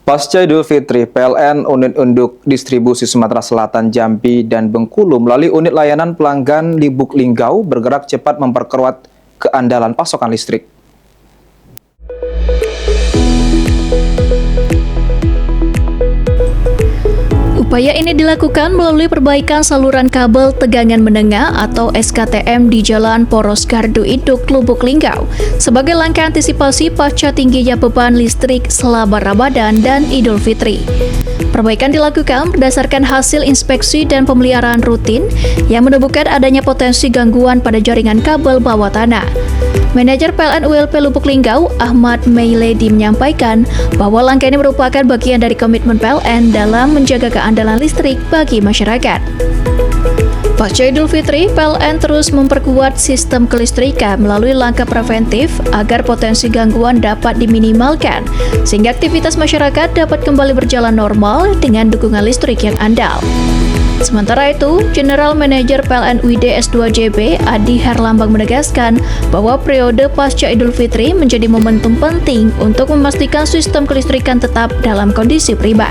Pasca Idul Fitri, PLN Unit Induk Distribusi Sumatera Selatan, Jambi, dan Bengkulu melalui unit layanan pelanggan Libuk Linggau bergerak cepat memperkuat keandalan pasokan listrik. Upaya ini dilakukan melalui perbaikan saluran kabel tegangan menengah atau SKTM di Jalan Poros Gardu Induk, Lubuk Linggau sebagai langkah antisipasi pasca tingginya beban listrik selama Ramadan dan Idul Fitri. Perbaikan dilakukan berdasarkan hasil inspeksi dan pemeliharaan rutin yang menemukan adanya potensi gangguan pada jaringan kabel bawah tanah. Manajer PLN ULP Lubuk Linggau, Ahmad Meiledi, menyampaikan bahwa langkah ini merupakan bagian dari komitmen PLN dalam menjaga keandalan listrik bagi masyarakat. Pasca Idul Fitri, PLN terus memperkuat sistem kelistrikan melalui langkah preventif agar potensi gangguan dapat diminimalkan, sehingga aktivitas masyarakat dapat kembali berjalan normal dengan dukungan listrik yang andal. Sementara itu, General Manager PLN UID S2JB Adi Herlambang menegaskan bahwa periode pasca Idul Fitri menjadi momentum penting untuk memastikan sistem kelistrikan tetap dalam kondisi prima.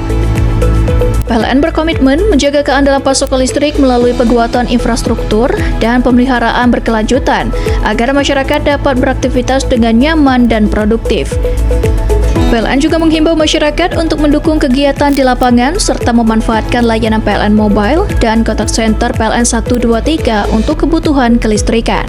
PLN berkomitmen menjaga keandalan pasokan listrik melalui penguatan infrastruktur dan pemeliharaan berkelanjutan agar masyarakat dapat beraktivitas dengan nyaman dan produktif. PLN juga menghimbau masyarakat untuk mendukung kegiatan di lapangan serta memanfaatkan layanan PLN Mobile dan kontak center PLN 123 untuk kebutuhan kelistrikan.